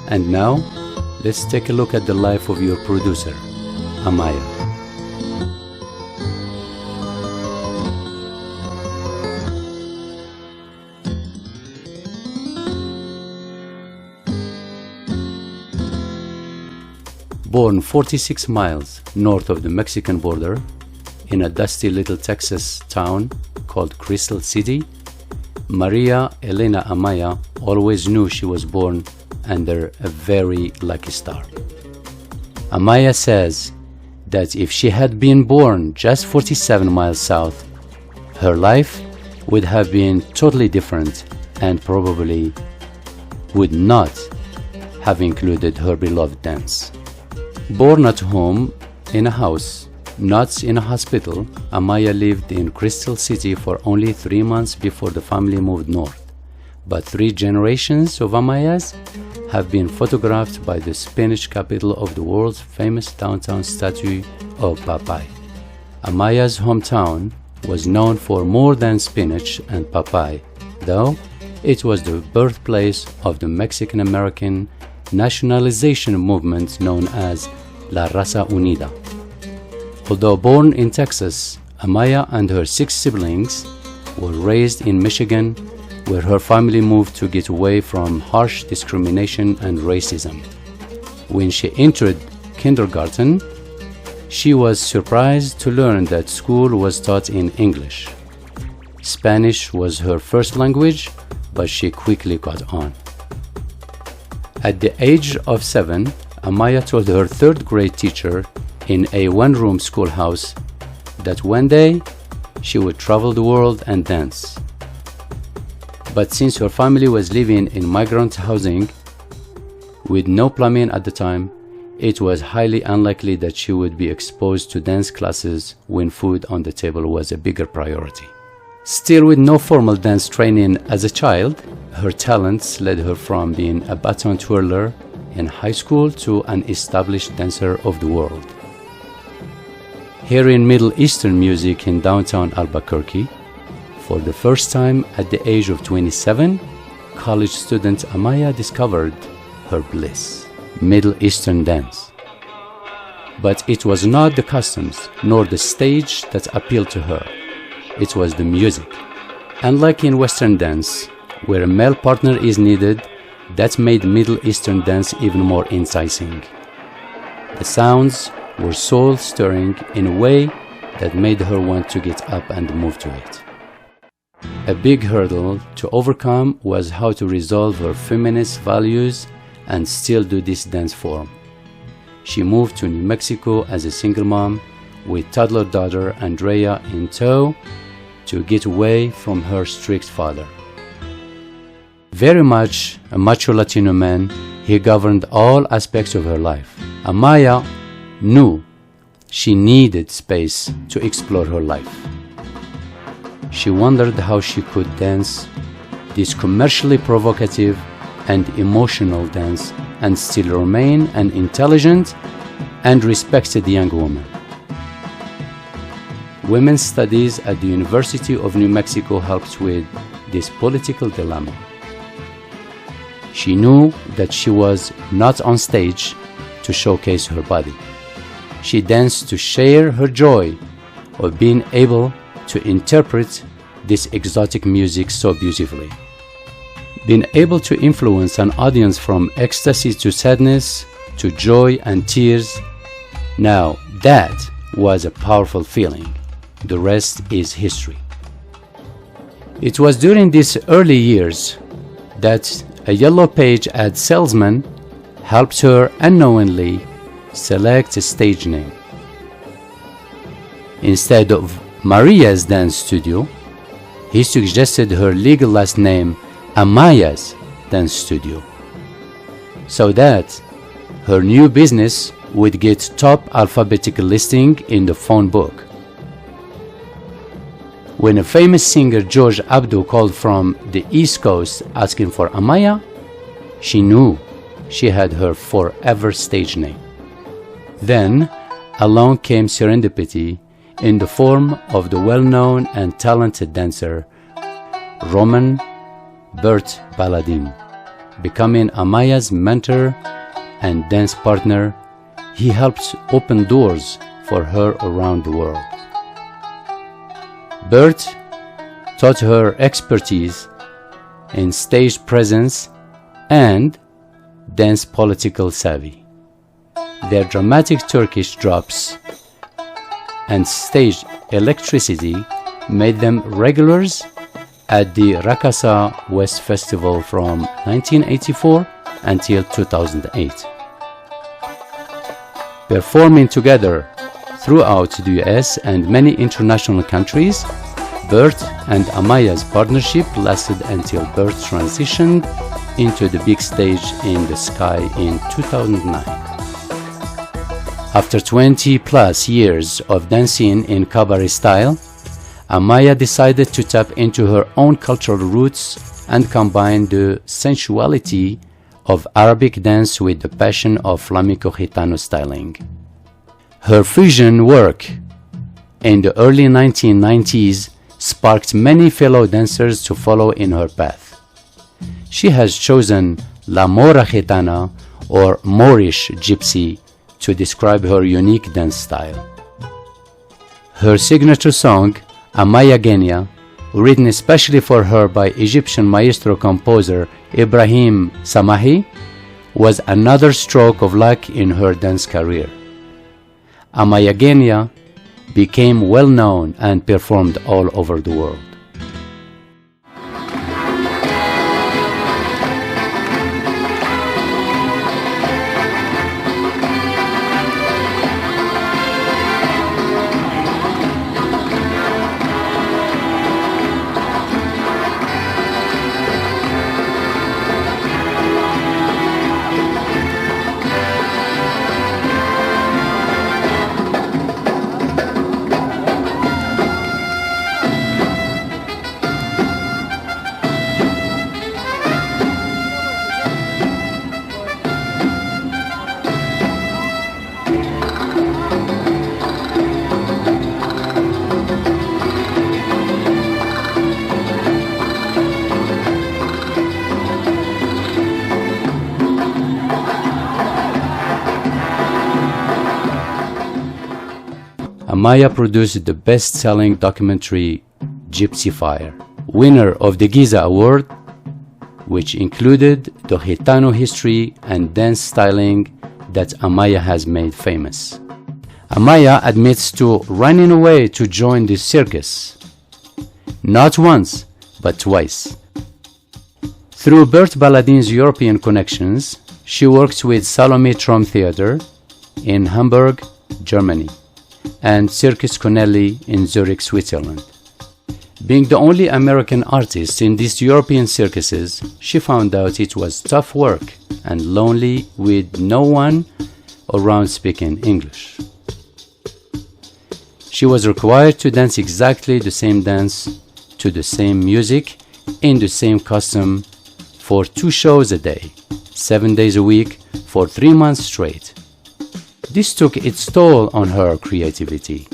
And now, let's take a look at the life of your producer, Amaya. Born 46 miles north of the Mexican border, in a dusty little Texas town called Crystal City, Maria Elena Amaya always knew she was born under a very lucky star. Amaya says that if she had been born just 47 miles south, her life would have been totally different and probably would not have included her beloved dance. Born at home in a house, not in a hospital, Amaya lived in Crystal City for only 3 months before the family moved north. But 3 generations of Amayas have been photographed by the Spanish capital of the world's famous downtown statue of Popeye. Amaya's hometown was known for more than spinach and Popeye, though it was the birthplace of the Mexican-American nationalization movement known as La Raza Unida. Although born in Texas, Amaya and her 6 siblings were raised in Michigan, where her family moved to get away from harsh discrimination and racism. When she entered kindergarten, she was surprised to learn that school was taught in English. Spanish was her first language, but she quickly caught on. At the age of 7, Amaya told her 3rd grade teacher in a one-room schoolhouse that one day she would travel the world and dance. But since her family was living in migrant housing with no plumbing at the time, it was highly unlikely that she would be exposed to dance classes when food on the table was a bigger priority. Still, with no formal dance training as a child, her talents led her from being a baton twirler in high school to an established dancer of the world. Hearing Middle Eastern music in downtown Albuquerque, for the first time at the age of 27, college student Amaya discovered her bliss, Middle Eastern dance. But it was not the customs nor the stage that appealed to her. It was the music. Unlike in Western dance, where a male partner is needed, that made Middle Eastern dance even more enticing. The sounds were soul-stirring in a way that made her want to get up and move to it. A big hurdle to overcome was how to resolve her feminist values and still do this dance form. She moved to New Mexico as a single mom with toddler daughter Andrea in tow to get away from her strict father. Very much a macho Latino man, he governed all aspects of her life. Amaya knew she needed space to explore her life. She wondered how she could dance this commercially provocative and emotional dance and still remain an intelligent and respected young woman. Women's studies at the University of New Mexico helped with this political dilemma. She knew that she was not on stage to showcase her body. She danced to share her joy of being able to interpret this exotic music so beautifully. Being able to influence an audience from ecstasy to sadness to joy and tears, now that was a powerful feeling. The rest is history. It was during these early years that a yellow page ad salesman helped her unknowingly select a stage name. Instead of Maria's dance studio, he suggested her legal last name, Amaya's dance studio, so that her new business would get top alphabetical listing in the phone book. When a famous singer, George Abdo, called from the East Coast asking for Amaya, she knew she had her forever stage name. Then along came serendipity in the form of the well-known and talented dancer Roman Bert Baladin. Becoming Amaya's mentor and dance partner, he helped open doors for her around the world. Bert taught her expertise in stage presence and dance political savvy. Their dramatic Turkish drops and stage electricity made them regulars at the Rakasa West Festival from 1984 until 2008. Performing together throughout the US and many international countries, Bert and Amaya's partnership lasted until Bert transitioned into the big stage in the sky in 2009. After 20+ years of dancing in cabaret style, Amaya decided to tap into her own cultural roots and combine the sensuality of Arabic dance with the passion of flamenco gitano styling. Her fusion work in the early 1990s sparked many fellow dancers to follow in her path. She has chosen La Mora Gitana or Moorish Gypsy to describe her unique dance style. Her signature song, Amaya-mazing, written especially for her by Egyptian maestro composer Ibrahim Samahi, was another stroke of luck in her dance career. Amaya-mazing became well known and performed all over the world. Amaya produced the best-selling documentary Gypsy Fire, winner of the Giza Award, which included the Gitano history and dance styling that Amaya has made famous. Amaya admits to running away to join the circus, not once, but twice. Through Bert Baladin's European connections, she worked with Salome Traum Theater in Hamburg, Germany, and Circus Corneli in Zurich, Switzerland. Being the only American artist in these European circuses, she found out it was tough work and lonely with no one around speaking English. She was required to dance exactly the same dance to the same music in the same costume for 2 shows a day, 7 days a week for 3 months straight. This took its toll on her creativity.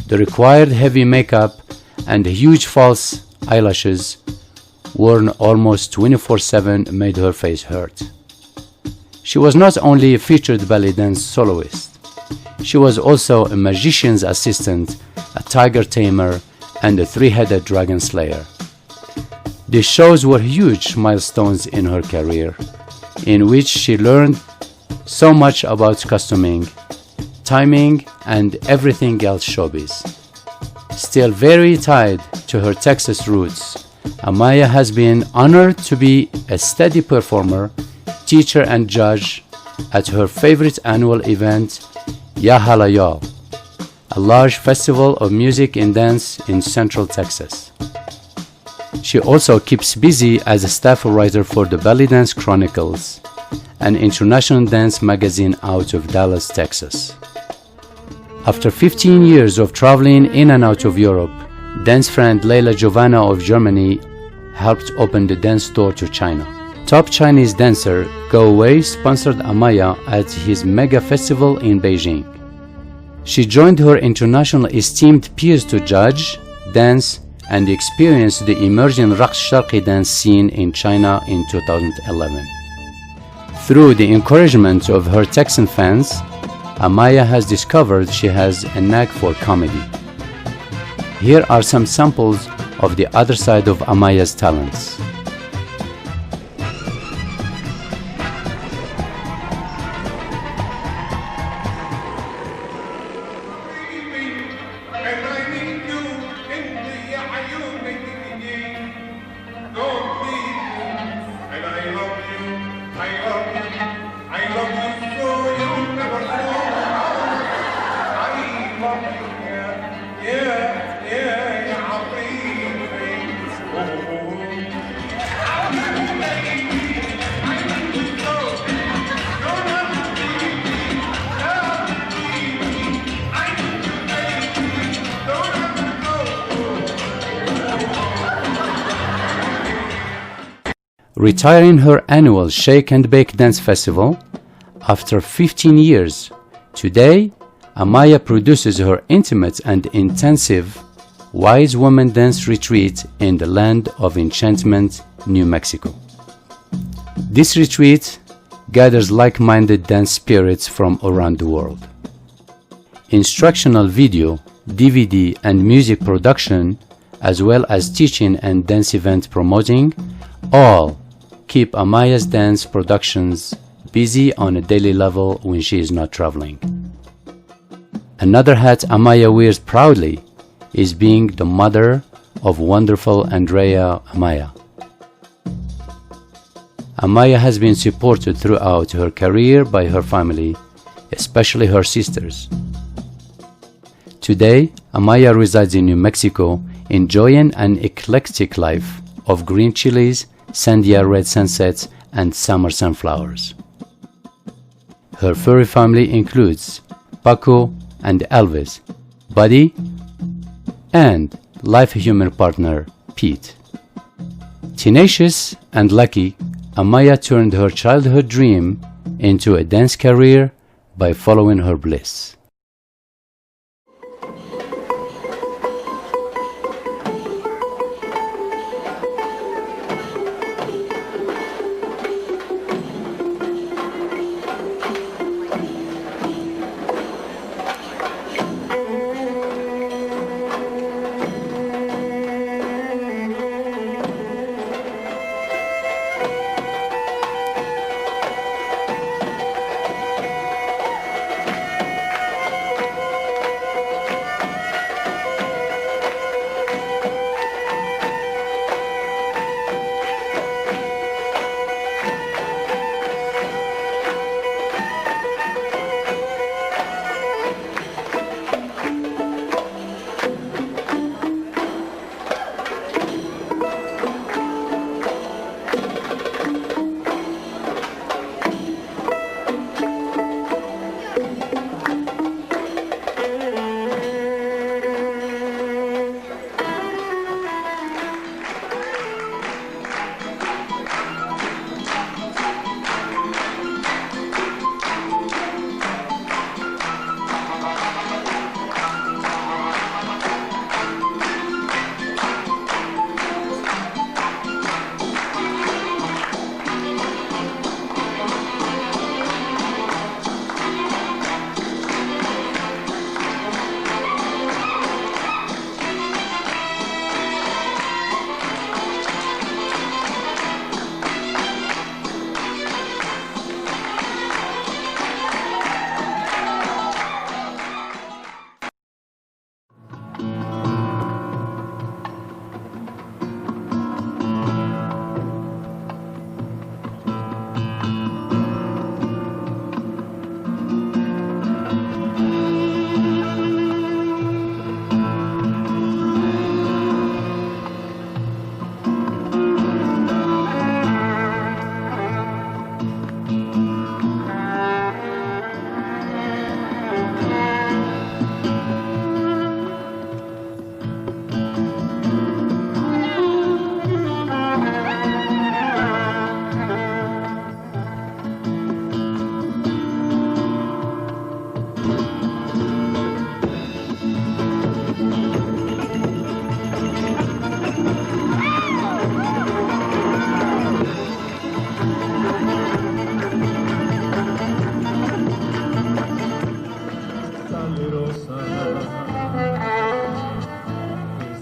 The required heavy makeup and the huge false eyelashes worn almost 24/7 made her face hurt. She was not only a featured ballet dance soloist, she was also a magician's assistant, a tiger tamer, and a 3-headed dragon slayer. These shows were huge milestones in her career, in which she learned so much about costuming, timing, and everything else showbiz. Still very tied to her Texas roots, Amaya has been honored to be a steady performer, teacher, and judge at her favorite annual event, Ya Hala Ya, a large festival of music and dance in Central Texas. She also keeps busy as a staff writer for the Belly Dance Chronicles, an international dance magazine out of Dallas, Texas. After 15 years of traveling in and out of Europe, dance friend Leila Giovanna of Germany helped open the dance door to China. Top Chinese dancer Go Wei sponsored Amaya at his mega festival in Beijing. She joined her international esteemed peers to judge, dance, and experience the emerging Raqs Sharqi dance scene in China in 2011. Through the encouragement of her Texan fans, Amaya has discovered she has a knack for comedy. Here are some samples of the other side of Amaya's talents. Retiring her annual Shake and Bake Dance Festival, after 15 years, today Amaya produces her intimate and intensive Wise Woman Dance Retreat in the Land of Enchantment, New Mexico. This retreat gathers like-minded dance spirits from around the world. Instructional video, DVD, and music production, as well as teaching and dance event promoting, all keep Amaya's dance productions busy on a daily level when she is not traveling. Another hat Amaya wears proudly is being the mother of wonderful Andrea Amaya. Amaya has been supported throughout her career by her family, especially her sisters. Today, Amaya resides in New Mexico, enjoying an eclectic life of green chilies, sandia red sunsets, and summer sunflowers. Her furry family includes Paco and Elvis, Buddy, and life human partner Pete. Tenacious and lucky, Amaya turned her childhood dream into a dance career by following her bliss.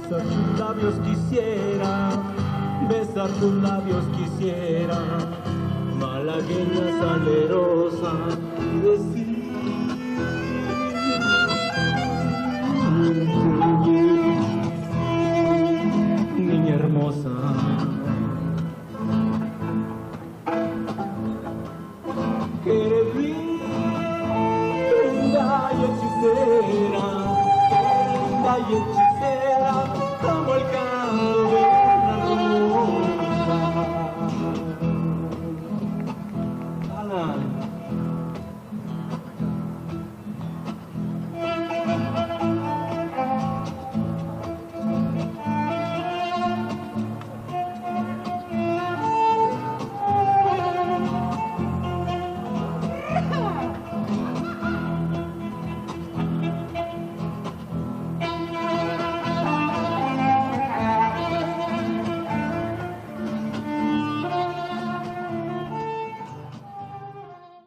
besar tus labios quisiera, besar tus labios quisiera, malagueña salerosa, y decir niña hermosa, que eres linda y hechicera, linda y hechicera, como el canto